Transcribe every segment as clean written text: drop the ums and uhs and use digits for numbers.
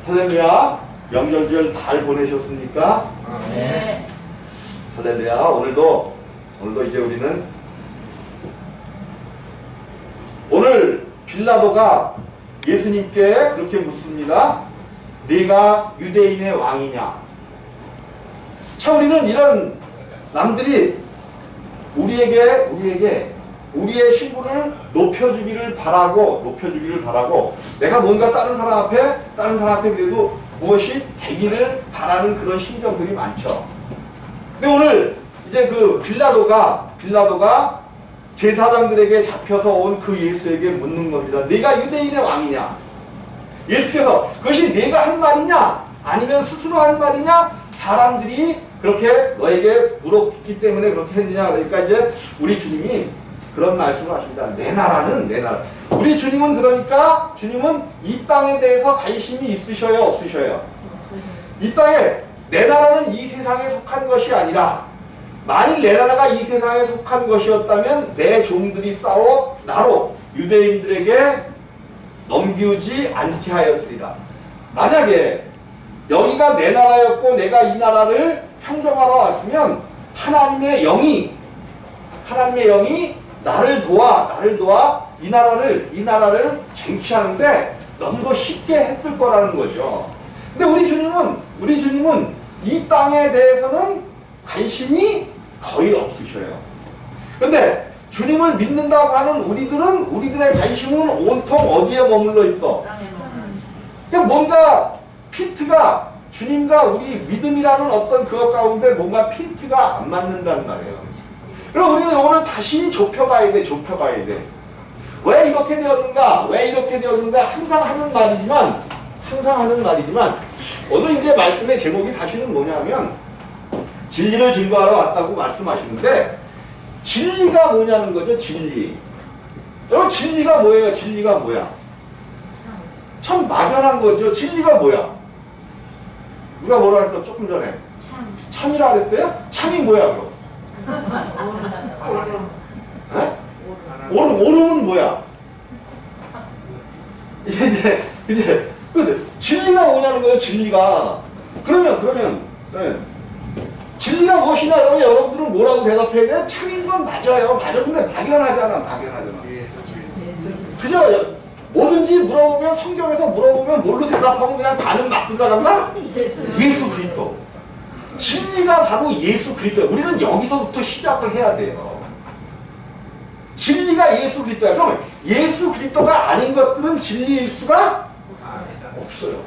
할렐루야. 명절절 잘 보내셨습니까? 네. 할렐루야. 오늘도 이제 우리는 오늘 빌라도가 예수님께 그렇게 묻습니다. 네가 유대인의 왕이냐? 참 우리는 이런 남들이 우리에게 우리의 신분을 높여주기를 바라고 내가 뭔가 다른 사람 앞에 그래도 무엇이 되기를 바라는 그런 심정들이 많죠. 근데 오늘 이제 그 빌라도가 제사장들에게 잡혀서 온 그 예수에게 묻는 겁니다. 네가 유대인의 왕이냐? 예수께서 그것이 네가 한 말이냐? 아니면 스스로 한 말이냐? 사람들이 그렇게 너에게 물었기 때문에 그렇게 했느냐? 그러니까 이제 우리 주님이 그런 말씀을 하십니다. 내 나라는 내 나라. 우리 주님은 그러니까 주님은 이 땅에 대해서 관심이 있으셔요? 없으셔요? 이 땅에 내 나라는 이 세상에 속한 것이 아니라 만일 내 나라가 이 세상에 속한 것이었다면 내 종들이 싸워 나로 유대인들에게 넘기우지 않게 하였으리라. 만약에 여기가 내 나라였고 내가 이 나라를 평정하러 왔으면 하나님의 영이 나를 도와 이 나라를 쟁취하는데 너무 더 쉽게 했을 거라는 거죠. 근데 우리 주님은 이 땅에 대해서는 관심이 거의 없으셔요. 근데 주님을 믿는다고 하는 우리들의 관심은 온통 어디에 머물러 있어? 그냥 뭔가 피트가 주님과 우리 믿음이라는 어떤 그것 가운데 뭔가 피트가 안 맞는단 말이에요. 그럼 우리는 오늘 다시 좁혀봐야 돼. 왜 이렇게 되었는가? 항상 하는 말이지만 오늘 이제 말씀의 제목이 사실은 뭐냐면 진리를 증거하러 왔다고 말씀하시는데 진리가 뭐냐는 거죠. 진리. 여러분 진리가 뭐예요? 진리가 뭐야? 참 막연한 거죠. 진리가 뭐야? 누가 뭐라 했어? 조금 전에 참이라 그랬어요? 참이 뭐야 그럼? 오름은 뭐야? 이제 진리가 뭐냐는 거예요. 진리가. 그러면 진리가 무엇이냐? 그러면 여러분들은 뭐라고 대답해야 돼? 참인 건 맞아요. 근데 막연하잖아. 그죠? 뭐든지 물어보면 성경에서 물어보면 뭘로 대답하면 그냥 반은 막 들어간다? 예수 그리스도. 진리가 바로 예수 그리스도예요. 우리는 여기서부터 시작을 해야 돼요. 진리가 예수 그리스도야. 그러면 예수 그리스도가 아닌 것들은 진리일 수가 없어요.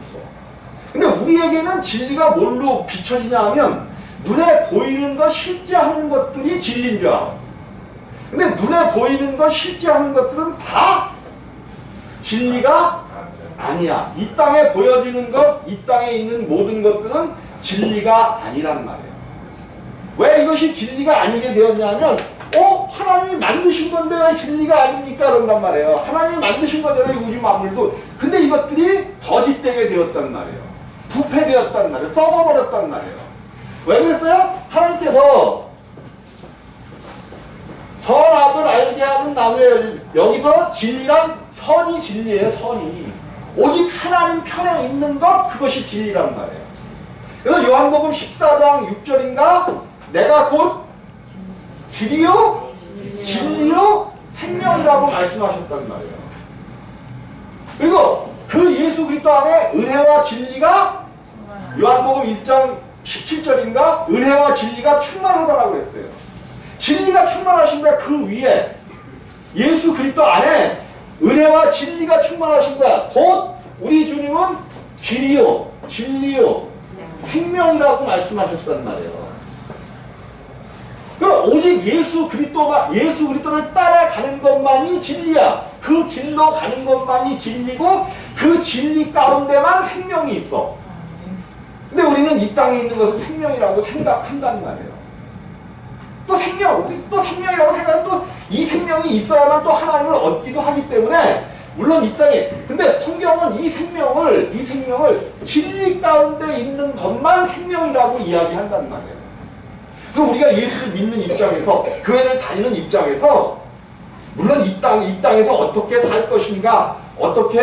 근데 우리에게는 진리가 뭘로 비춰지냐 하면 눈에 보이는 것, 실제 하는 것들이 진리인 줄 알아. 근데 눈에 보이는 것, 실제 하는 것들은 다 진리가 아니야. 이 땅에 보여지는 것, 이 땅에 있는 모든 것들은 진리가 아니란 말이에요. 왜 이것이 진리가 아니게 되었냐면 하나님이 만드신 건데 왜 진리가 아닙니까? 그런단 말이에요. 하나님이 만드신 거잖아요. 우주 만물도. 근데 이것들이 거짓되게 되었단 말이에요. 부패되었단 말이에요. 썩어버렸단 말이에요. 왜 그랬어요? 하나님께서 선악을 알게 하는 나무에 여기서 진리란 선이 진리예요. 선이. 오직 하나님 편에 있는 것 그것이 진리란 말이에요. 그래서 요한복음 14장 6절인가 내가 곧 길이요 진리요 생명이라고 말씀하셨단 말이에요. 그리고 그 예수 그리스도 안에 은혜와 진리가 요한복음 1장 17절인가 은혜와 진리가 충만하다라고 그랬어요. 진리가 충만하신 거야. 그 위에 예수 그리스도 안에 은혜와 진리가 충만하신 거야. 곧 우리 주님은 길이요 진리요 생명이라고 말씀하셨단 말이에요. 그럼 오직 예수 그리스도를 따라가는 것만이 진리야. 그 길로 가는 것만이 진리고 그 진리 가운데만 생명이 있어. 근데 우리는 이 땅에 있는 것을 생명이라고 생각한단 말이에요. 우리 또 생명이라고 생각하면 또 이 생명이 있어야만 또 하나님을 얻기도 하기 때문에 물론 이 땅에 근데 성경은 이 생명을 진리 가운데 있는 것만 생명이라고 이야기한단 말이에요. 그럼 우리가 예수를 믿는 입장에서 교회를 다니는 입장에서 물론 이 땅에서 어떻게 살 것인가 어떻게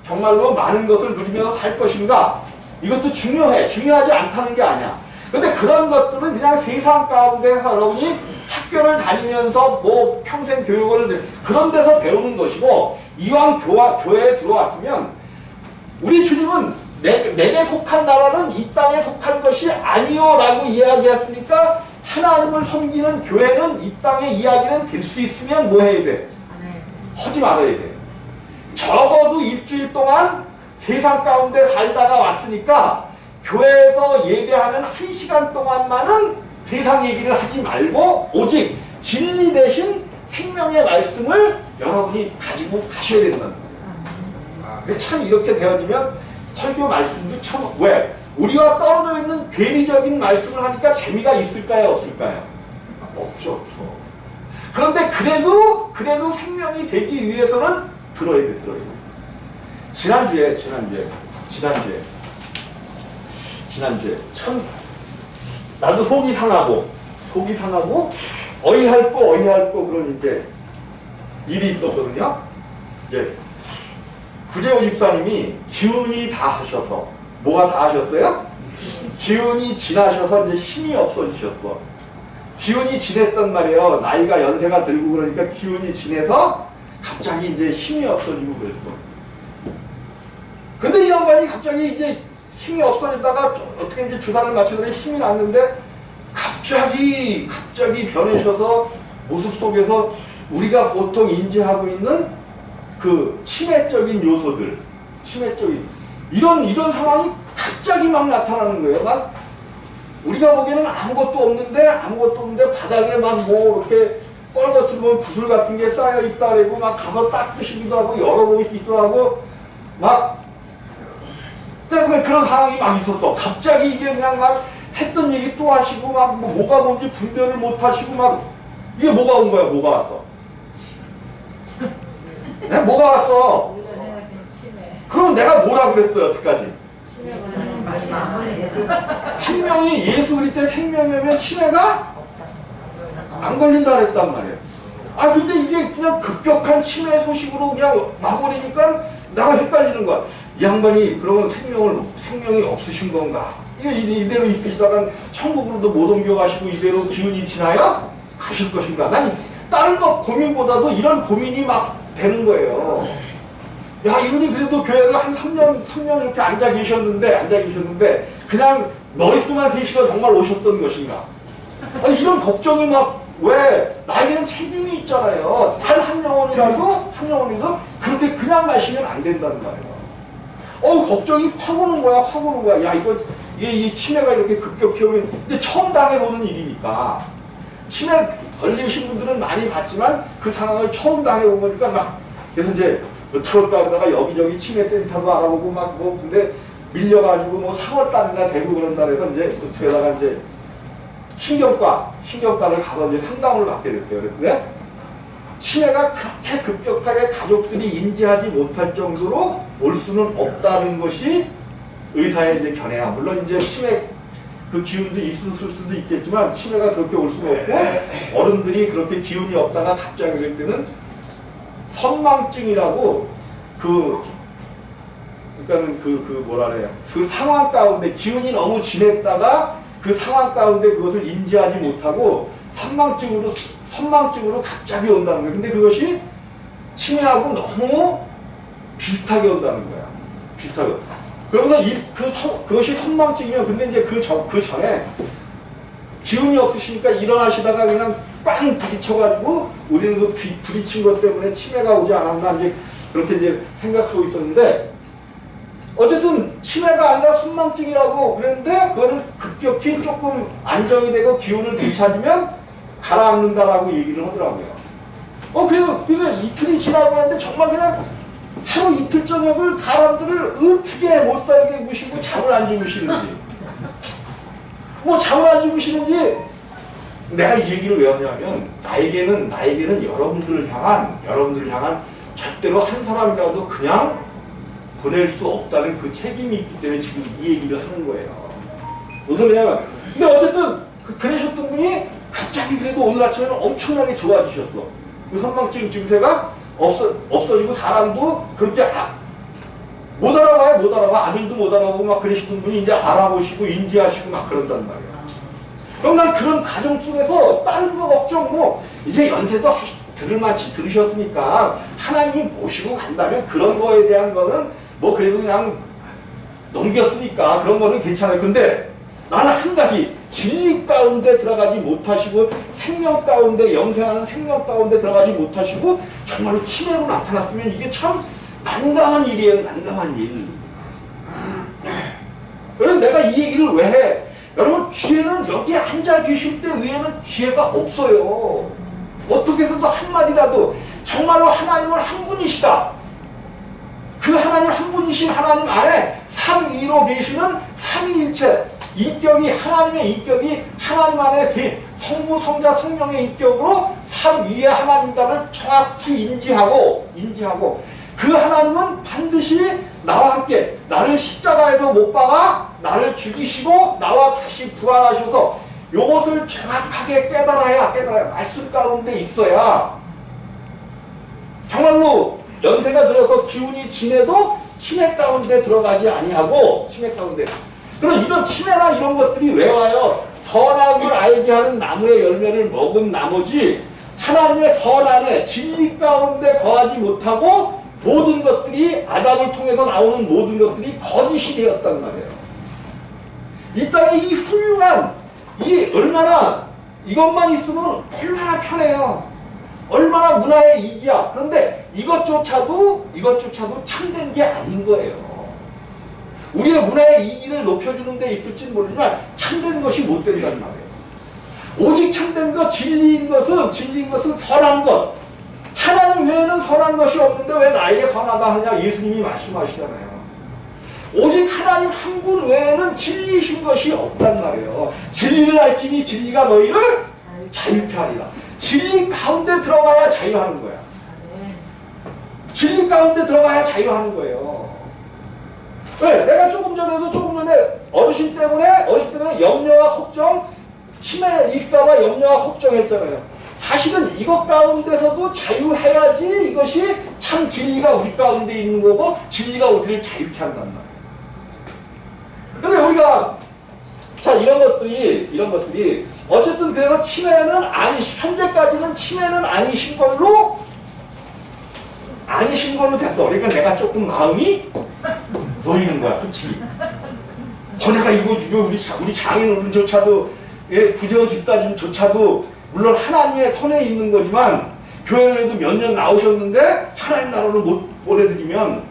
정말로 많은 것을 누리면서 살 것인가? 이것도 중요해. 중요하지 않다는 게 아니야. 근데 그런 것들은 그냥 세상 가운데서 여러분이 학교를 다니면서 뭐 평생 교육을 그런 데서 배우는 것이고, 이왕 교회에 들어왔으면 우리 주님은 내게 속한 나라는 이 땅에 속한 것이 아니요 라고 이야기했으니까 하나님을 섬기는 교회는 이 땅의 이야기는 될 수 있으면 뭐 해야 돼? 하지 말아야 돼. 적어도 일주일 동안 세상 가운데 살다가 왔으니까 교회에서 예배하는 1시간 동안만은 세상 얘기를 하지 말고 오직 진리 대신 생명의 말씀을 여러분이 가지고 가셔야 된다는 거예요. 근데 참 이렇게 되어지면 설교 말씀도 참 왜? 우리와 떨어져 있는 괴리적인 말씀을 하니까 재미가 있을까요? 없을까요? 없죠. 없어. 그런데 그래도 생명이 되기 위해서는 들어야 돼. 지난주에 참 나도 속이 상하고 어이할고 그런 이제 일이 있었거든요. 이제 구재호 집사님이 기운이 다 하셔서 뭐가 다 하셨어요? 기운이 지나셔서 이제 힘이 없어지셨어. 기운이 지냈단 말이에요. 나이가 연세가 들고 그러니까 기운이 지내서 갑자기 이제 힘이 없어지고 그랬어. 근데 이 양반이 갑자기 이제 힘이 없어지다가 어떻게 이제 주사를 맞추더니 힘이 났는데 갑자기 변해셔서 모습 속에서 우리가 보통 인지하고 있는 그 치매적인 요소들, 이런 상황이 갑자기 막 나타나는 거예요. 막 우리가 보기에는 아무것도 없는데 바닥에 막 뭐 이렇게 뻘거트로 보면 구슬 같은 게 쌓여 있다 그러고 막 가서 닦으시기도 하고 열어보시기도 하고 막 그런 상황이 막 있었어. 갑자기 이게 그냥 막 했던 얘기 또 하시고 막 뭐가 뭔지 분별을 못 하시고 막 이게 뭐가 온 거야? 뭐가 왔어? 네? 뭐가 왔어? 그럼 내가 뭐라 그랬어요? 여태까지? 생명이 예수 그리스도의 생명이면 치매가 안 걸린다 그랬단 말이에요. 아 근데 이게 그냥 급격한 치매 소식으로 그냥 와버리니까 내가 헷갈리는 거야. 이 양반이 그러면 생명이 없으신 건가? 이게 이대로 있으시다간 천국으로도 못 옮겨가시고 이대로 기운이 지나야 가실 것인가? 난 다른 것 고민보다도 이런 고민이 막 되는 거예요. 야 이분이 그래도 교회를 한 3년 이렇게 앉아 계셨는데 그냥 머릿수만 세시가 정말 오셨던 것인가? 아니 이런 걱정이 막 왜? 나에게는 책임이 있잖아요. 단 한 영혼이라도 그렇게 그냥 가시면 안 된다는 말이에요. 걱정이 확 오는 거야. 야 이게 이 치매가 이렇게 급격히 오면 근데 처음 당해보는 일이니까 치매 걸리신 분들은 많이 봤지만 그 상황을 처음 당해본 거니까 막 그래서 이제 어떡할까 그러다가 여기저기 치매 센터도 알아보고 막 뭐 근데 밀려가지고 뭐 3월달이나 되고 그런다 그래서 이제 어떻게다가 이제 신경과를 가서 이제 상담을 받게 됐어요. 그런데 치매가 그렇게 급격하게 가족들이 인지하지 못할 정도로 올 수는 없다는 것이 의사의 이제 견해야. 물론 이제 치매 그 기운도 있을 수도 있겠지만 치매가 그렇게 올 수가 없고 어른들이 그렇게 기운이 없다가 갑자기 그럴 때는 선망증이라고 그러니까는 뭐라 그래요. 그 상황 가운데 기운이 너무 진했다가 그 상황 가운데 그것을 인지하지 못하고 선망증으로 갑자기 온다는 거예요. 근데 그것이 치매하고 너무 비슷하게 온다는 거야. 비슷하게. 그러면서 그것이 선망증이면 근데 이제 그 전에 기운이 없으시니까 일어나시다가 그냥 빵 부딪혀가지고 우리는 그 부딪힌 것 때문에 치매가 오지 않았나 이제 그렇게 이제 생각하고 있었는데 어쨌든 치매가 아니라 선망증이라고 그랬는데 그거는 급격히 조금 안정이 되고 기운을 되찾으면 가라앉는다라고 얘기를 하더라고요. 그래서 이틀이 지나고 하는데 정말 그냥 하루 이틀 저녁을 사람들을 어떻게 못 살게 무시고 잠을 안 주무시는지 잠을 안 주무시는지 내가 이 얘기를 왜 하냐면 나에게는 여러분들을 향한 절대로 한 사람이라도 그냥 보낼 수 없다는 그 책임이 있기 때문에 지금 이 얘기를 하는 거예요. 무슨 소리냐면 근데 어쨌든 그러셨던 분이 갑자기 그래도 오늘 아침에는 엄청나게 좋아지셨어. 그 선망증 증세가 없어지고 사람도 그렇게 못 알아봐요, 못 알아봐. 아들도 못 알아보고 막 그러시던 분이 이제 알아보시고 인지하시고 막 그런단 말이에요. 그럼 난 그런 가정 속에서 다른 거 걱정 뭐 이제 연세도 들을 만치 들으셨으니까 하나님 모시고 간다면 그런 거에 대한 거는 뭐 그래도 그냥 넘겼으니까 그런 거는 괜찮아요. 근데 나는 한 가지 진리 가운데 들어가지 못하시고 생명 가운데 영생하는 생명 가운데 들어가지 못하시고 정말로 치매로 나타났으면 이게 참 난감한 일이에요. 난감한 일. 그래서 내가 이 얘기를 왜 해? 여러분 기회는 여기에 앉아 계실 때 외에는 기회가 없어요. 어떻게 해서도 한마디라도 정말로 하나님은 한 분이시다. 그 하나님 한 분이신 하나님 안에 삼위로 계시는 삼위일체 인격이 하나님의 인격이 하나님 안에 성부 성자 성령의 인격으로 삼위의 하나님과를 정확히 인지하고 그 하나님은 반드시 나와 함께 나를 십자가에서 못 박아 나를 죽이시고 나와 다시 부활하셔서 요것을 정확하게 깨달아야 말씀 가운데 있어야 정말로 연세가 들어서 기운이 지내도 치매 가운데 들어가지 아니하고 치매 가운데 그럼 이런 치매나 이런 것들이 왜 와요? 선악을 알게 하는 나무의 열매를 먹은 나머지 하나님의 선안에 진리 가운데 거하지 못하고 모든 것들이 아담을 통해서 나오는 모든 것들이 거짓이 되었단 말이에요. 이 땅에 이 훌륭한 이 얼마나 이것만 있으면 얼마나 편해요. 얼마나 문화의 이기야. 그런데 이것조차도 참된 게 아닌 거예요. 우리의 문화의 이기를 높여주는 데 있을지는 모르지만 참된 것이 못 된단 말이에요. 오직 참된 것, 진리인 것은 선한 것. 하나님 외에는 선한 것이 없는데 왜 나에게 선하다 하냐 예수님이 말씀하시잖아요. 오직 하나님 한 분 외에는 진리이신 것이 없단 말이에요. 진리를 알지니 진리가 너희를 자유케 하리라. 진리 가운데 들어가야 자유하는 거야. 진리 가운데 들어가야 자유하는 거예요. 왜? 내가 조금 전에 어르신 때문에 염려와 걱정, 치매일까봐 염려와 걱정했잖아요. 사실은 이것 가운데서도 자유해야지 이것이 참 진리가 우리 가운데 있는 거고 진리가 우리를 자유케 한단 말이에요. 근데 우리가 자 이런 것들이 어쨌든 그래서 치매는 현재까지는 치매는 아니신 걸로 됐어. 그러니까 내가 조금 마음이 놓이는 거야, 솔직히. 내가 이거 우리 장인어른조차도 구제원 집사님조차도 물론 하나님의 손에 있는 거지만 교회에도 몇 년 나오셨는데 하나님 나라를 못 보내드리면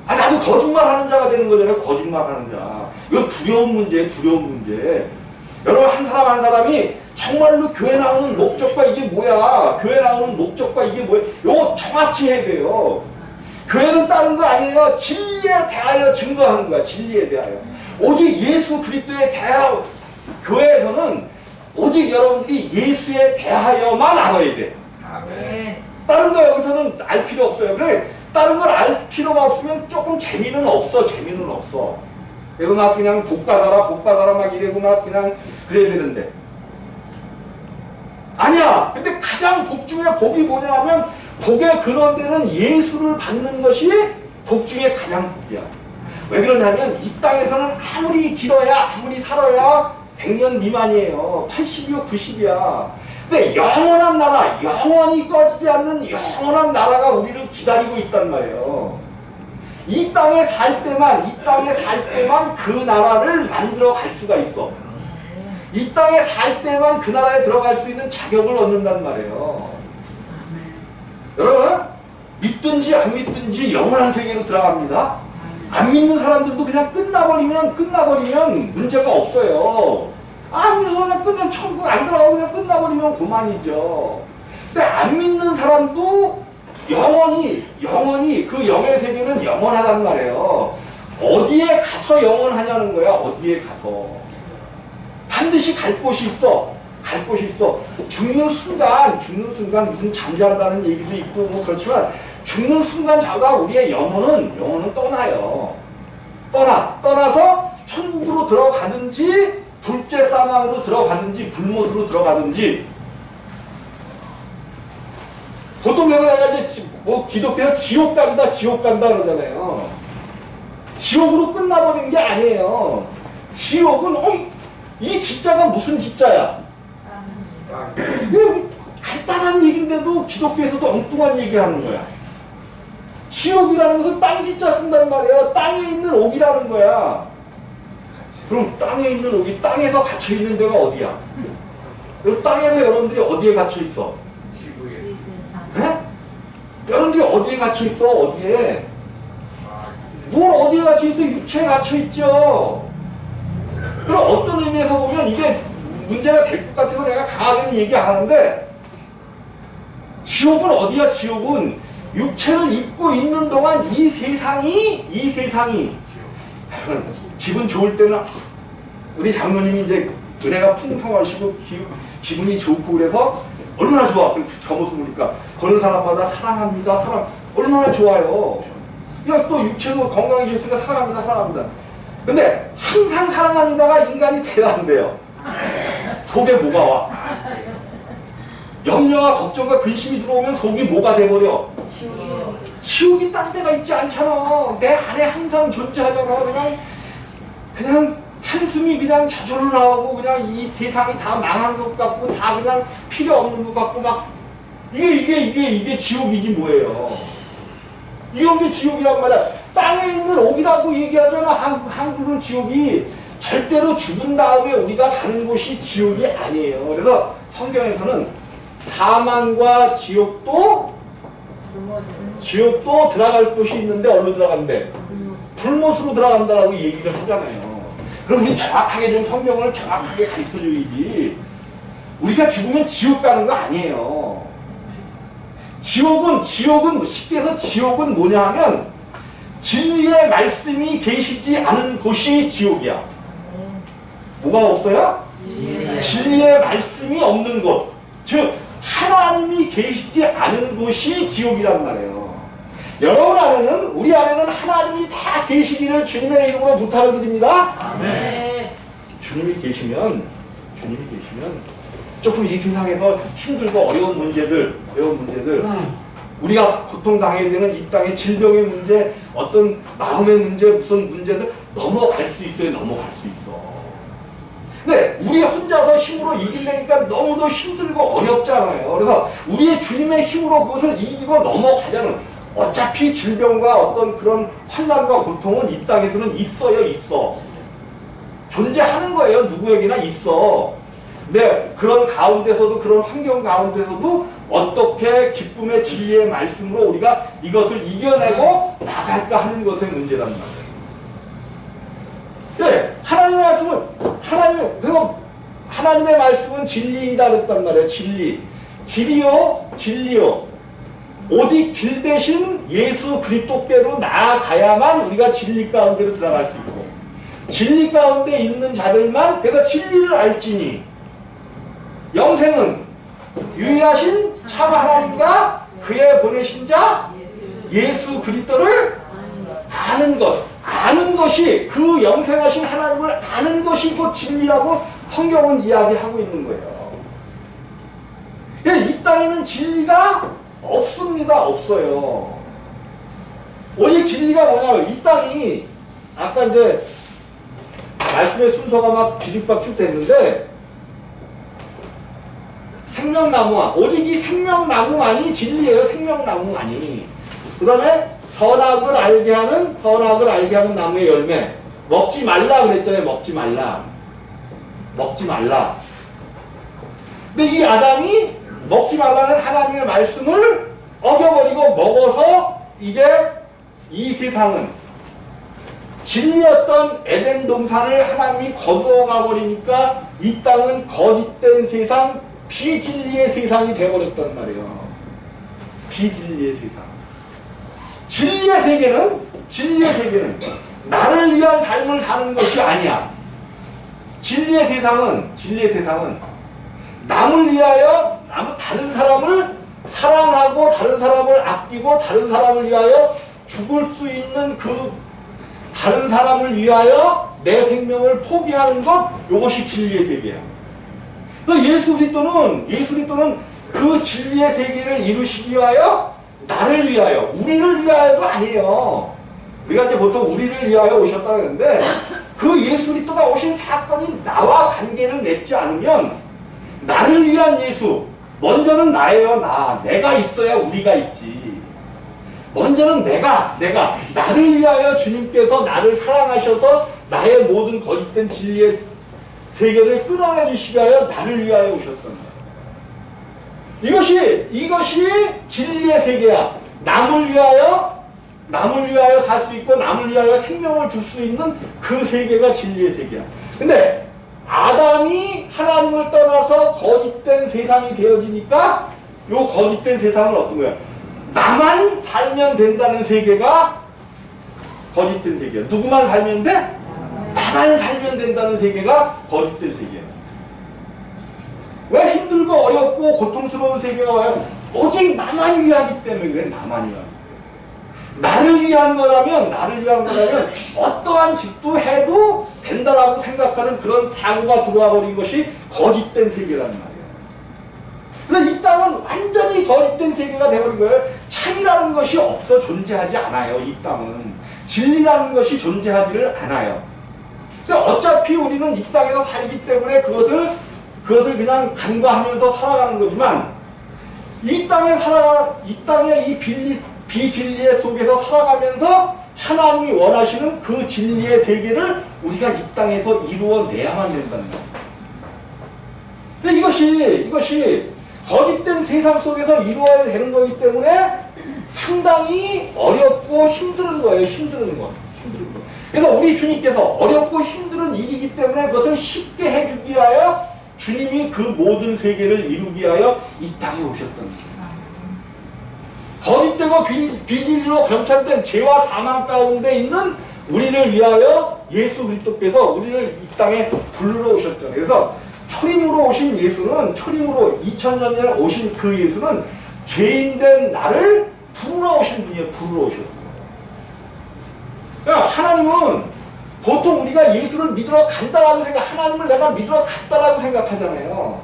나도 거짓말하는 자가 되는 거잖아요. 거짓말하는 자. 이건 두려운 문제. 여러분 한 사람이 정말로 교회 나오는 목적과 이게 뭐야? 요거 정확히 해야 돼요. 교회는 다른 거 아니에요. 진리에 대하여 증거하는 거야. 진리에 대하여. 오직 예수 그리스도에 대하여 교회에서는 오직 여러분들이 예수에 대하여만 알아야 돼. 아멘. 다른 거 여기서는 알 필요 없어요. 그래 다른 걸 알 필요가 없으면 조금 재미는 없어. 그래서 막 그냥 복 받아라 막 이래고 막 그냥 그래야 되는데 아니야. 근데 가장 복 중에 복이 뭐냐 하면 복의 근원되는 예수를 받는 것이 복 중에 가장 복이야. 왜 그러냐면 이 땅에서는 아무리 길어야 아무리 살아야 100년 미만이에요. 80이요 90이야. 근데 영원한 나라, 영원히 꺼지지 않는 영원한 나라가 우리를 기다리고 있단 말이에요. 이 땅에 살 때만 그 나라를 만들어 갈 수가 있어. 이 땅에 살 때만 그 나라에 들어갈 수 있는 자격을 얻는단 말이에요. 여러분 믿든지 안 믿든지 영원한 세계로 들어갑니다. 안 믿는 사람들도 그냥 끝나버리면 문제가 없어요. 그냥 끝나면 천국 안 들어가고 그냥 끝나버리면 그만이죠. 근데 안 믿는 사람도 영원히 그 영의 세계는 영원하단 말이에요. 어디에 가서 영원하냐는 거야. 어디에 가서 반드시 갈 곳이 있어. 죽는 순간 무슨 잠잠다는 얘기도 있고 뭐 그렇지만 죽는 순간마다 우리의 영혼은 떠나요. 떠나서 천국으로 들어가든지 둘째 사망으로 들어가든지 불못으로 들어가든지 보통 내가 이제 뭐 기독교에서 지옥 간다 그러잖아요. 지옥으로 끝나버리는 게 아니에요. 지옥은 이 지자가 무슨 지자야? 간단한 얘기인데도 기독교에서도 엉뚱한 얘기하는 거야. 지옥이라는 것은 땅 지자 쓴단 말이야. 땅에 있는 옥이라는 거야. 그럼 땅에 있는 옥이 땅에서 갇혀 있는 데가 어디야? 그럼 땅에서 여러분들이 어디에 갇혀 있어? 지구에. 네? 여러분들이 어디에 갇혀 있어? 어디에? 뭘 어디에 갇혀 있어? 육체에 갇혀 있죠. 그럼 어떤 의미에서 보면 이게 문제가 될 것 같아서 내가 강하게는 얘기 안 하는데, 지옥은 어디야? 지옥은 육체를 입고 있는 동안 이 세상이 기분 좋을 때는 우리 장로님이 이제 은혜가 풍성하시고 기분이 좋고 그래서 얼마나 좋아. 저 모습 보니까 보는 사람마다 사랑합니다. 사랑 얼마나 좋아요. 그냥 또 육체도 건강해졌으니까 사랑합니다. 근데 항상 사랑합니다가 인간이 돼야 안 돼요. 속에 뭐가 와? 염려와 걱정과 근심이 들어오면 속이 뭐가 돼버려? 지옥이 딴 데가 있지 않잖아. 내 안에 항상 존재하잖아. 그냥 한숨이 그냥 저절로 나오고 그냥 이 세상이 다 망한 것 같고 다 그냥 필요 없는 것 같고 막 이게 지옥이지 뭐예요. 이런 게 지옥이란 말이야. 땅에 있는 옥이라고 얘기하잖아. 한국은 지옥이 절대로 죽은 다음에 우리가 가는 곳이 지옥이 아니에요. 그래서 성경에서는 사망과 지옥도 들어갈 곳이 있는데 어디로 들어간대? 불못으로 들어간다라고 얘기를 하잖아요. 그럼 우리 정확하게 좀 성경을 정확하게 가르쳐줘야지. 우리가 죽으면 지옥 가는 거 아니에요. 지옥은 쉽게 해서 지옥은 뭐냐 하면 진리의 말씀이 계시지 않은 곳이 지옥이야. 뭐가 없어요? 진리의 말씀이 없는 곳. 즉 하나님이 계시지 않은 곳이 지옥이란 말이에요. 여러분 안에는, 우리 안에는 하나님이 다 계시기를 주님의 이름으로 부탁을 드립니다. 아멘. 주님이 계시면 조금 이 세상에서 힘들고 어려운 문제들 우리가 고통당해야 되는 이 땅의 질병의 문제, 어떤 마음의 문제, 무슨 문제들 넘어갈 수 있어요. 넘어갈 수 있어. 근데 우리 혼자서 힘으로 이기려니까 너무도 힘들고 어렵잖아요. 그래서 우리의 주님의 힘으로 그것을 이기고 넘어가자는, 어차피 질병과 어떤 그런 환난과 고통은 이 땅에서는 있어. 존재하는 거예요. 누구에게나 있어. 근데 그런 가운데서도, 그런 환경 가운데서도 어떻게 기쁨의 진리의 말씀으로 우리가 이것을 이겨내고 나갈까 하는 것의 문제란 말이에요. 네, 하나님의 말씀은 진리이다 그랬단 말이에요. 진리요. 오직 길 대신 예수 그리스도께로 나아가야만 우리가 진리 가운데로 들어갈 수 있고, 진리 가운데 있는 자들만, 그래서 진리를 알지니 영생은 유일하신 참 하나님과 그의 보내신 자 예수 그리스도를 아는 것이, 그 영생하신 하나님을 아는 것이 곧 진리라고 성경은 이야기하고 있는 거예요. 이 땅에는 진리가 없습니다. 없어요. 오직 진리가 뭐냐면, 이 땅이 아까 이제 말씀의 순서가 막 뒤죽박죽 됐는데, 생명나무와 오직 이 생명나무만이 진리예요. 생명나무만이. 그 다음에 선악을 알게 하는 나무의 열매, 먹지 말라 그랬잖아요. 먹지 말라. 근데 이 아담이 먹지 말라는 하나님의 말씀을 어겨버리고 먹어서 이제 이 세상은 진리였던 에덴 동산을 하나님이 거두어 가버리니까 이 땅은 거짓된 세상, 비진리의 세상이 되어버렸단 말이에요. 비진리의 세상. 진리의 세계는 나를 위한 삶을 사는 것이 아니야. 진리의 세상은 남을 위하여, 다른 사람을 사랑하고 다른 사람을 아끼고 다른 사람을 위하여 죽을 수 있는 그 다른 사람을 위하여 내 생명을 포기하는 것, 이것이 진리의 세계야. 예수 그리스도는 그 진리의 세계를 이루시기 위하여 나를 위하여, 우리를 위하여도 아니에요. 우리가 이제 보통 우리를 위하여 오셨다 그러는데 그 예수 그리스도가 오신 사건이 나와 관계를 맺지 않으면 나를 위한 예수, 먼저는 나예요. 내가 있어야 우리가 있지. 먼저는 내가 나를 위하여 주님께서 나를 사랑하셔서 나의 모든 거짓된 진리의 세계를 끊어내 주시기 위하여 나를 위하여 오셨던 거예요. 이것이 진리의 세계야. 남을 위하여 살 수 있고 남을 위하여 생명을 줄 수 있는 그 세계가 진리의 세계야. 근데 아담이 하나님을 떠나서 거짓된 세상이 되어지니까 요 거짓된 세상은 어떤 거야? 나만 살면 된다는 세계가 거짓된 세계야. 누구만 살면 돼? 나만 살면 된다는 세계가 거짓된 세계야. 왜 힘들고 어렵고 고통스러운 세계가 와요? 오직 나만 위하기 때문에 그래. 나만 위하기 때문에. 나를 위한 거라면 어떠한 짓도 해도 된다라고 생각하는 그런 사고가 들어와 버린 것이 거짓된 세계라는 말이에요. 그래서 이 땅은 완전히 거짓된 세계가 되어버린 거예요. 참이라는 것이 없어 존재하지 않아요. 이 땅은 진리라는 것이 존재하지를 않아요. 근데 어차피 우리는 이 땅에서 살기 때문에 그것을 그냥 간과하면서 살아가는 거지만 이 땅의 이 비진리의 속에서 살아가면서 하나님이 원하시는 그 진리의 세계를 우리가 이 땅에서 이루어내야만 된다는 거예요. 근데 이것이 거짓된 세상 속에서 이루어야 되는 거기 때문에 상당히 어렵고 힘든 거예요. 힘든 거. 그래서 우리 주님께서 어렵고 힘든 일이기 때문에 그것을 쉽게 해주기 위하여 주님이 그 모든 세계를 이루기 위하여 이 땅에 오셨던 거예요. 거짓되고 비진리로 감찰된 죄와 사망 가운데 있는 우리를 위하여 예수 그리스도께서 우리를 이 땅에 부르러 오셨죠. 그래서 초림으로 오신 예수는, 초림으로 2000년 전에 오신 그 예수는 죄인된 나를 부르러 오신 분이에요. 부르러 오셨어요. 그러니까 하나님은 보통 우리가 예수를 믿으러 간다라고 하나님을 내가 믿으러 갔다라고 생각하잖아요.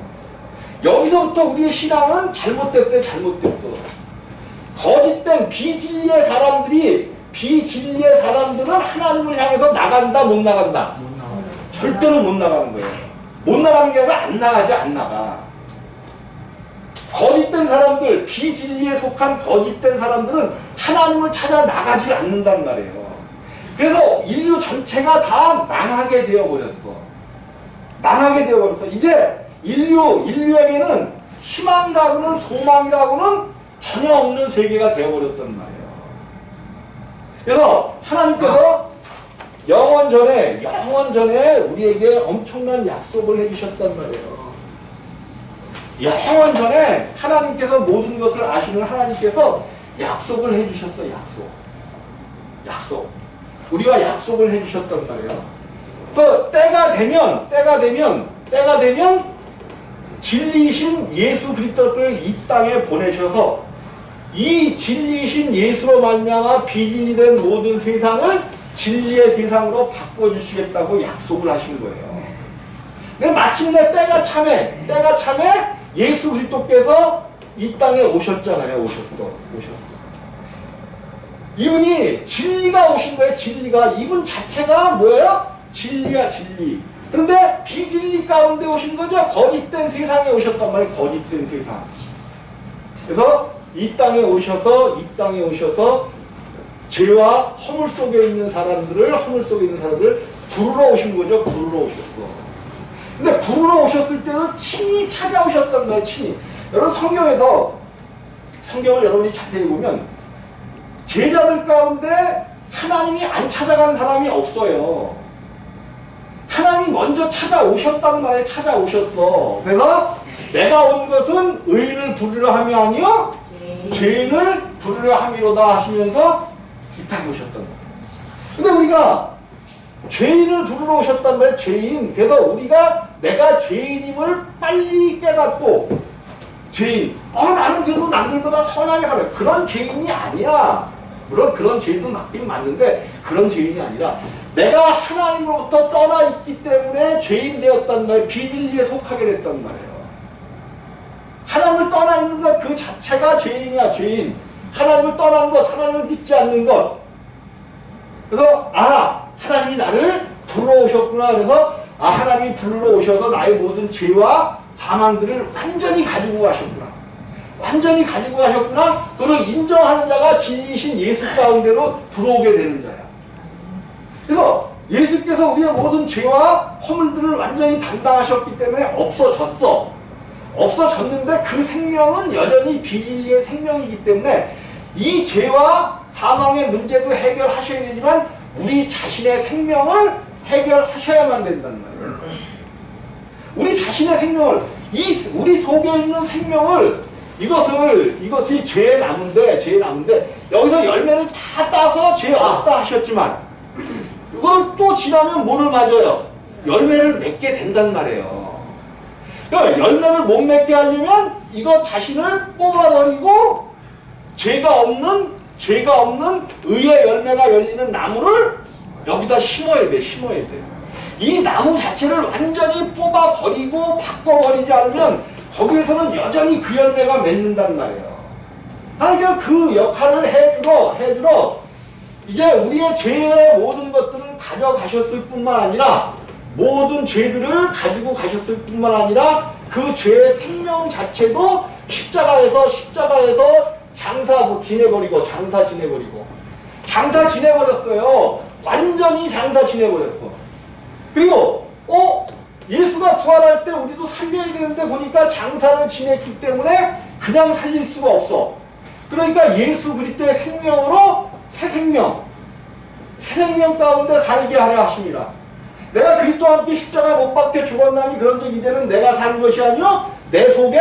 여기서부터 우리의 신앙은 잘못됐어요. 거짓된 비진리의 사람들은 하나님을 향해서 나간다, 못 나간다? 절대로 못 나가는 거예요. 못 나가는 게 아니라 안 나가. 거짓된 사람들, 비진리에 속한 거짓된 사람들은 하나님을 찾아 나가지 않는단 말이에요. 그래서 인류 전체가 다 망하게 되어버렸어. 이제 인류에게는 희망이라고는 소망이라고는 전혀 없는 세계가 되어버렸단 말이에요. 그래서 하나님께서 영원 전에 우리에게 엄청난 약속을 해주셨단 말이에요. 영원 전에 하나님께서 모든 것을 아시는 하나님께서 약속을 해주셨어요. 약속. 우리가 약속을 해주셨단 말이에요. 그 때가 되면 진리이신 예수 그리스도를 이 땅에 보내셔서 이 진리이신 예수로 말미암아 비진리된 모든 세상을 진리의 세상으로 바꿔주시겠다고 약속을 하신 거예요. 근데 마침내 때가 참에 예수 그리스도께서 이 땅에 오셨잖아요. 오셨어. 이분이 진리가 오신 거예요. 진리가. 이분 자체가 뭐예요? 진리야, 진리. 그런데 비진리 가운데 오신 거죠. 거짓된 세상에 오셨단 말이에요. 거짓된 세상. 그래서 이 땅에 오셔서 죄와 허물 속에 있는 사람들을 부르러 오신 거죠. 부르러 오셨어. 근데 부르러 오셨을 때는 친히 찾아오셨단 말이에요. 친히. 여러분 성경을 여러분이 자세히 보면 제자들 가운데 하나님이 안 찾아간 사람이 없어요. 하나님이 먼저 찾아오셨단 말이에요. 찾아오셨어. 그래서 내가 온 것은 의인을 부르려 함이 아니요 죄인을 부르려 함이로다 하시면서 이 땅에 오셨단 말이에요. 근데 우리가 죄인을 부르러 오셨단 말이에요. 죄인. 그래서 내가 죄인임을 빨리 깨닫고 죄인. 나는 그래도 남들보다 선하게 살아요. 그런 죄인이 아니야. 물론 그런 죄인도 맞긴 맞는데 그런 죄인이 아니라 내가 하나님으로부터 떠나 있기 때문에 죄인 되었단 말이에요. 비진리에 속하게 됐단 말이에요. 하나님을 떠나 있는 것 그 자체가 죄인이야. 죄인. 하나님을 떠난 것, 하나님을 믿지 않는 것. 그래서 하나님이 나를 불러오셨구나. 그래서 하나님이 불러오셔서 나의 모든 죄와 사망들을 완전히 가지고 가셨구나. 완전히 가지고 가셨구나. 그걸 인정하는 자가 진리이신 예수 가운데로 들어오게 되는 자야. 그래서 예수께서 우리의 모든 죄와 허물들을 완전히 담당하셨기 때문에 없어졌어. 없어졌는데 그 생명은 여전히 비진리의 생명이기 때문에 이 죄와 사망의 문제도 해결하셔야 되지만 우리 자신의 생명을 해결하셔야만 된다는 말이에요. 우리 자신의 생명을, 우리 속에 있는 생명을, 이것이 죄의 나무인데 여기서 열매를 다 따서 죄 없다 하셨지만 이건 또 지나면 뭐를 맞아요? 열매를 맺게 된단 말이에요. 그러니까 열매를 못 맺게 하려면 이거 자신을 뽑아버리고 죄가 없는 의의 열매가 열리는 나무를 여기다 심어야 돼. 이 나무 자체를 완전히 뽑아버리고 바꿔버리지 않으면 거기에서는 여전히 그 열매가 맺는단 말이에요. 그러니까 그 역할을 해주러 이제 우리의 죄의 모든 것들을 가져가셨을 뿐만 아니라 모든 죄들을 가지고 가셨을 뿐만 아니라 그 죄의 생명 자체도 십자가에서 장사 지내버렸어요. 완전히 장사 지내버렸어. 그리고 예수가 부활할 때 우리도 살려야 되는데 보니까 장사를 지냈기 때문에 그냥 살릴 수가 없어. 그러니까 예수 그리스도의 생명으로 새 생명 가운데 살게 하려 하십니다. 내가 그리스도와 함께 십자가에 못 박혀 죽었나니 그런즉 이제는 내가 사는 것이 아니요 내 속에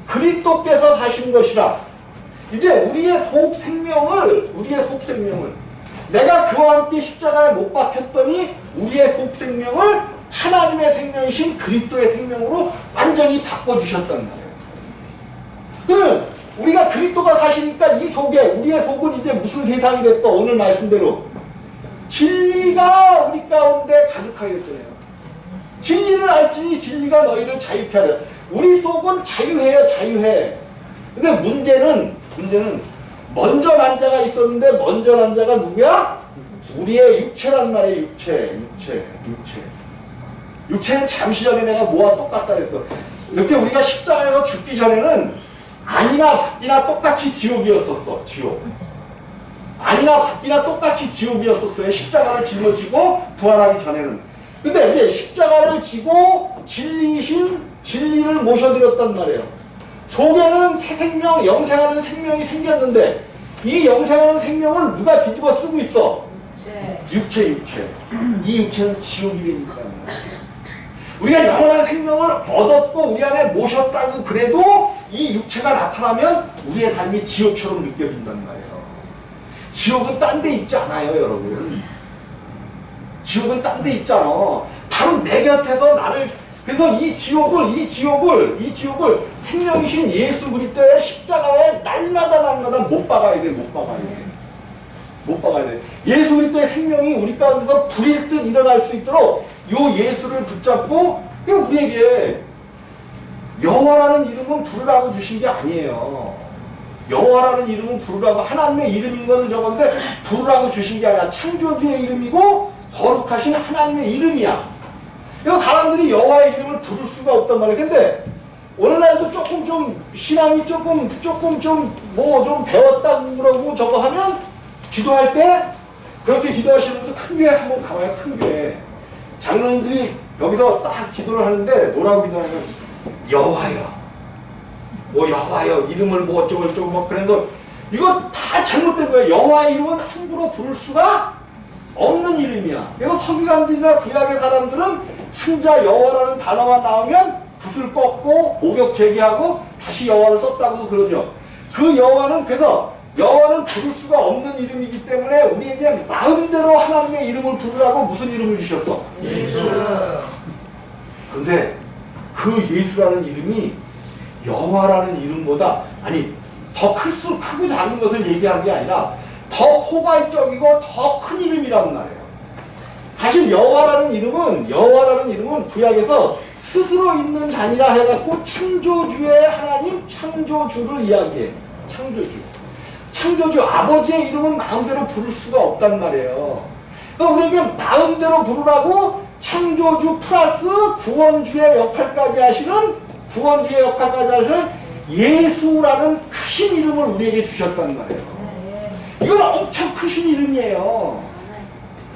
그리스도께서 사신 것이라. 이제 우리의 속 생명을 내가 그와 함께 십자가에 못 박혔더니 우리의 속 생명을 하나님의 생명이신 그리스도의 생명으로 완전히 바꿔주셨단 말이에요. 그러면 우리가 그리스도가 사시니까 이 속에 우리의 속은 이제 무슨 세상이 됐어? 오늘 말씀대로 진리가 우리 가운데 가득하게 됐잖아요. 진리를 알지니 진리가 너희를 자유케 하려. 우리 속은 자유해. 근데 문제는 먼저 난 자가 있었는데 먼저 난 자가 누구야? 우리의 육체란 말이에요. 육체는 잠시 전에 내가 뭐와 똑같다 그랬어. 그때 우리가 십자가에서 죽기 전에는 아니나 밖이나 똑같이 지옥이었었어. 아니나 밖이나 똑같이 지옥이었었어요. 십자가를 짊어지고 부활하기 전에는. 근데 이제 십자가를 지고 진리를 모셔드렸단 말이에요. 속에는 새 생명, 영생하는 생명이 생겼는데 이 영생하는 생명을 누가 뒤집어 쓰고 있어? 육체. 이 육체는 지옥이 되니까. 우리가 영원한 생명을 얻었고 우리 안에 모셨다고 그래도 이 육체가 나타나면 우리의 삶이 지옥처럼 느껴진단 말이에요. 지옥은 딴 데 있지 않아요, 여러분. 지옥은 딴 데 있잖아. 바로 내 곁에서 나를. 그래서 이 지옥을 생명이신 예수 그리스도의 십자가에 날마다 못 박아야 돼. 예수 그리스도의 생명이 우리 가운데서 불일 듯 일어날 수 있도록 요 예수를 붙잡고 우리에게 여호와라는 이름은 부르라고 주신 게 아니에요. 여호와라는 이름은 부르라고 하나님의 이름인 거는 적었는데 부르라고 주신 게 아니라 창조주의 이름이고 거룩하신 하나님의 이름이야. 그래서 사람들이 여호와의 이름을 부를 수가 없단 말이에요. 근데 오늘날도 조금 좀 신앙이 조금 좀 배웠다고 그러고 저거 하면 기도할 때 그렇게 기도하시는 분들 큰 교회 한번 가봐요. 큰 교회. 장로님들이 여기서 딱 기도를 하는데 뭐라고 기도하냐면 여호와여 이름을 어쩌고 그래서 이거 다 잘못된 거예요. 여호와의 이름은 함부로 부를 수가 없는 이름이야. 그래서 서기관들이나 구약의 사람들은 한자 여호와라는 단어가 나오면 붓을 꺾고 목욕 제기하고 다시 여호와를 썼다고도 그러죠. 그 여호와는 부를 수가 없는 이름이기 때문에 우리에게 마음대로 하나님의 이름을 부르라고 무슨 이름을 주셨어? 예수. 근데 그 예수라는 이름이 여호와라는 이름보다 더 크고 작은 것을 얘기하는 게 아니라 더 포괄적이고 더 큰 이름이란 말이에요. 사실 여호와라는 이름은 구약에서 스스로 있는 자니라 해갖고 창조주의 하나님, 창조주를 이야기해. 창조주. 창조주 아버지의 이름은 마음대로 부를 수가 없단 말이에요. 그러니까 우리에게 마음대로 부르라고 창조주 플러스 구원주의 역할까지 하시는 예수라는 크신 이름을 우리에게 주셨단 말이에요. 이건 엄청 크신 이름이에요.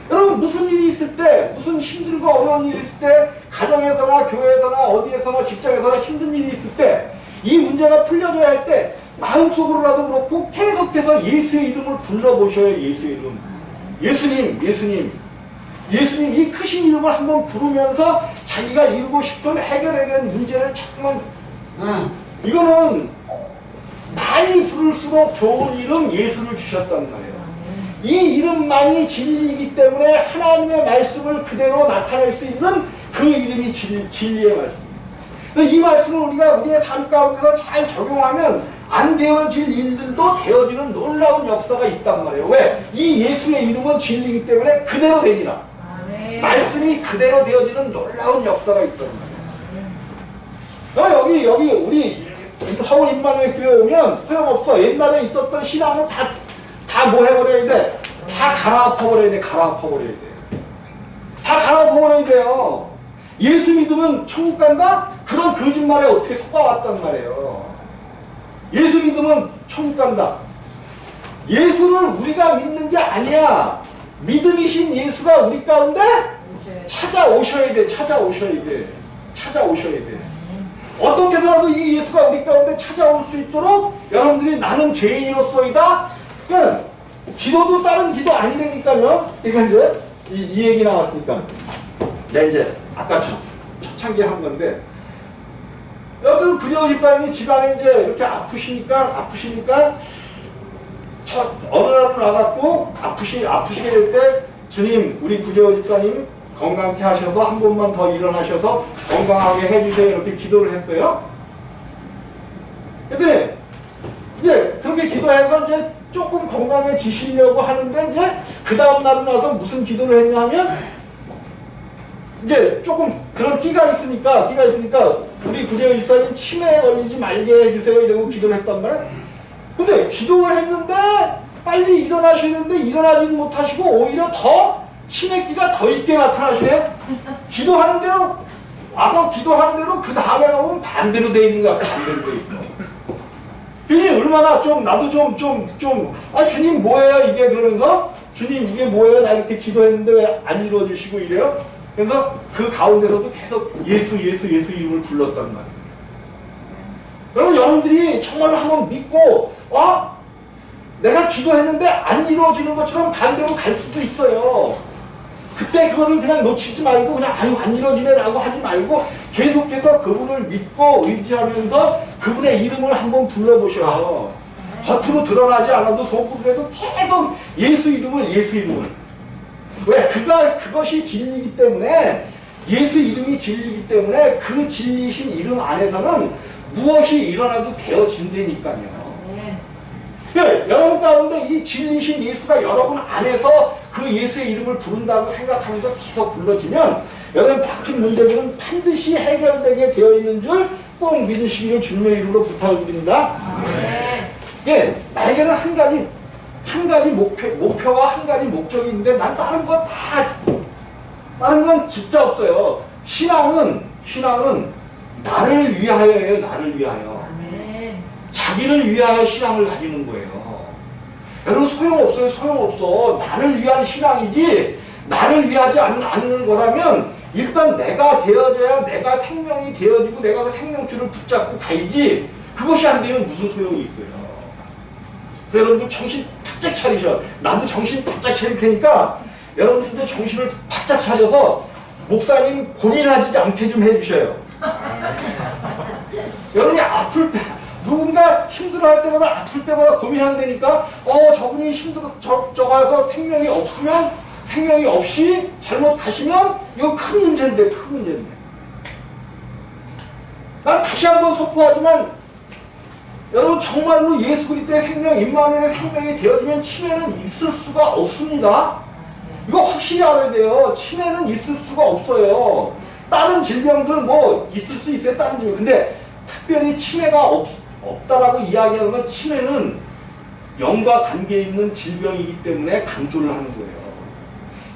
여러분 무슨 일이 있을 때, 무슨 힘들고 어려운 일이 있을 때, 가정에서나 교회에서나 어디에서나 직장에서나 힘든 일이 있을 때, 이 문제가 풀려져야 할 때 마음속으로라도 그렇고 계속해서 예수의 이름을 불러보셔요. 예수의 이름. 예수님 이 크신 이름을 한번 부르면서 자기가 이루고 싶은 해결해야 되는 문제를 자꾸만 이거는 많이 부를수록 좋은 이름 예수를 주셨단 말이에요. 이 이름만이 진리이기 때문에 하나님의 말씀을 그대로 나타낼 수 있는 그 이름이 진리의 말씀입니다. 이 말씀을 우리가 우리의 삶 가운데서 잘 적용하면 안 되어질 일들도 되어지는 놀라운 역사가 있단 말이에요. 왜? 이 예수의 이름은 진리이기 때문에 그대로 되니라. 말씀이 그대로 되어지는 놀라운 역사가 있단 말이에요. 여기 우리 서울 임마누엘 교회 오면 소용없어. 옛날에 있었던 신앙은 다 뭐 해버려야 돼? 다 갈아엎어버려야 돼. 다 갈아엎어버려야 돼요. 예수 믿으면 천국 간다? 그런 거짓말에 어떻게 속아왔단 말이에요. 예수 믿으면 천국 간다. 예수를 우리가 믿는 게 아니야. 믿음이신 예수가 우리 가운데 찾아오셔야 돼. 어떻게 해서라도 이 예수가 우리 가운데 찾아올 수 있도록 여러분들이 나는 죄인이로소이다. 그러니까 기도도 다른 기도 아니라니까요. 그러니까 이제 이 얘기 나왔으니까. 네, 이제 아까 초창기에 한 건데 여튼 구재호 집사님이 집안에 이제 이렇게 아프시니까 어느 날은 와갖고 아프시게 될 때 주님 우리 구재호 집사님 건강케 하셔서 한 번만 더 일어나셔서 건강하게 해주세요 이렇게 기도를 했어요. 근데 이제 그렇게 기도해서 이제 조금 건강해지시려고 하는데 이제 그 다음 날은 와서 무슨 기도를 했냐 하면 이제 조금 그런 끼가 있으니까 우리 구재호 집사님 치매에 걸리지 말게 해주세요 이러고 기도를 했단 말이야. 근데 기도를 했는데 빨리 일어나셔야 되는데 일어나지는 못하시고 오히려 더 치매기가 더 있게 나타나시네. 기도하는 대로 그 다음에 가보면 반대로 돼 있는 거야. 반대로 돼 있어. 주님 얼마나 나도 주님 뭐예요 이게 그러면서 주님 이게 뭐예요 나 이렇게 기도했는데 왜 안 이루어 주시고 이래요. 그래서 그 가운데서도 계속 예수 이름을 불렀단 말이에요. 여러분 여러분들이 정말로 한번 믿고 내가 기도했는데 안 이루어지는 것처럼 반대로 갈 수도 있어요. 그때 그거를 그냥 놓치지 말고 그냥 안 이루어지네 라고 하지 말고 계속해서 그분을 믿고 의지하면서 그분의 이름을 한번 불러보셔요. 겉으로 드러나지 않아도 속으로라도 계속 예수 이름을 왜? 그것이 진리이기 때문에 예수 이름이 진리이기 때문에 그 진리이신 이름 안에서는 무엇이 일어나도 되어진다니까요. 여러분 가운데 이 진리신 예수가 여러분 안에서 그 예수의 이름을 부른다고 생각하면서 계속 불러지면 여러분 막힌 문제들은 반드시 해결되게 되어 있는 줄 꼭 믿으시기를 주님의 이름으로 부탁을 드립니다. 나에게는 한 가지 목표와 한 가지 목적이 있는데 난 다른 건 진짜 없어요. 신앙은 나를 위하여예요. 나를 위하여. 자기를 위하여 신앙을 가지는 거예요. 여러분 소용없어. 나를 위한 신앙이지 나를 위하지 않는 거라면 일단 내가 되어져야 내가 생명이 되어지고 내가 그 생명줄을 붙잡고 가야지. 그것이 안 되면 무슨 소용이 있어요. 그래서 여러분들 정신 바짝 차리셔. 나도 정신 바짝 차릴 테니까 여러분들도 정신을 바짝 차려서 목사님 고민하지 않게 좀 해주셔요. 여러분이 아플 때 누군가 힘들어할 때마다 아플 때마다 고민한다니까 저분이 저가서 생명이 없이 잘못하시면 이거 큰 문제인데 난 다시 한번 선포하지만 여러분 정말로 예수 그리스도의 생명 임마누엘의 생명이 되어지면 치매는 있을 수가 없습니다. 이거 확실히 알아야 돼요. 치매는 있을 수가 없어요. 다른 질병들 뭐 있을 수 있어요. 다른 질병. 근데 특별히 치매가 없다라고 이야기하는 건 치매는 영과 관계 있는 질병이기 때문에 강조를 하는 거예요.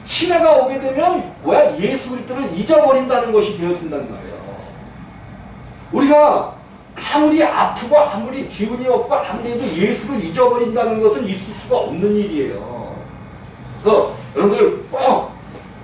치매가 오게 되면 뭐야? 예수 그리스도를 잊어버린다는 것이 되어진다는 말이에요. 우리가 아무리 아프고 아무리 기운이 없고 아무리 해도 예수를 잊어버린다는 것은 있을 수가 없는 일이에요. 그래서 여러분들 꼭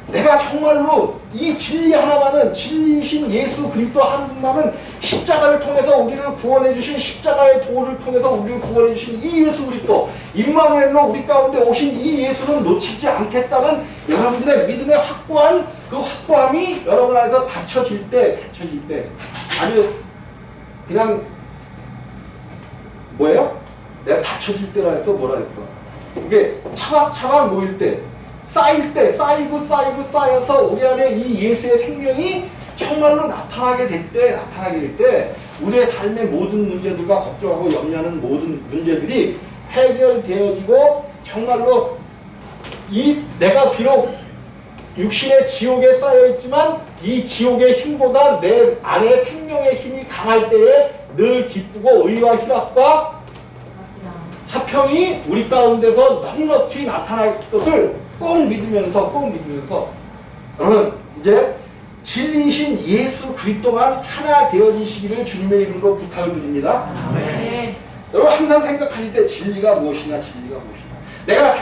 내가 정말로 이 진리 하나만은, 진리이신 예수 그리스도 한 분만은 십자가를 통해서 우리를 구원해 주신, 십자가의 도를 통해서 우리를 구원해 주신 이 예수 그리스도, 임마누엘로 우리 가운데 오신 이 예수는 놓치지 않겠다는 여러분들의 믿음의 확고한 그 확고함이 여러분 안에서 닫혀질 때 아주 그냥 뭐예요? 내가 닫혀질 때라 해서 뭐라 했어? 이게 차박차박 모일 때, 쌓일 때, 쌓여서 우리 안에 이 예수의 생명이 정말로 나타나게 될 때 우리의 삶의 모든 문제들과 걱정하고 염려하는 모든 문제들이 해결되어지고 정말로 이 내가 비록 육신의 지옥에 쌓여있지만 이 지옥의 힘보다 내 안에 생명의 힘이 강할 때에 늘 기쁘고 의와 희락과 화평이 우리 가운데서 넉넉히 나타날 것을 꼭 믿으면서 여러분 이제 진리이신 예수 그리스도만 하나 되어지시기를 주님의 이름으로 부탁을 드립니다. 네. 여러분 항상 생각하실 때 진리가 무엇이냐. 내가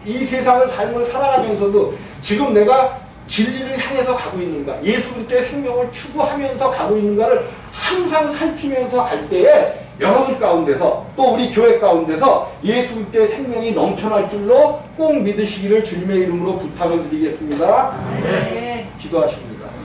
이 세상을 삶을 살아가면서도 지금 내가 진리를 향해서 가고 있는가, 예수 그리스도의 생명을 추구하면서 가고 있는가를 항상 살피면서 갈 때에 여러분 가운데서 또 우리 교회 가운데서 예수 그리스도의 생명이 넘쳐날 줄로 꼭 믿으시기를 주님의 이름으로 부탁을 드리겠습니다. 네. 기도하십니다.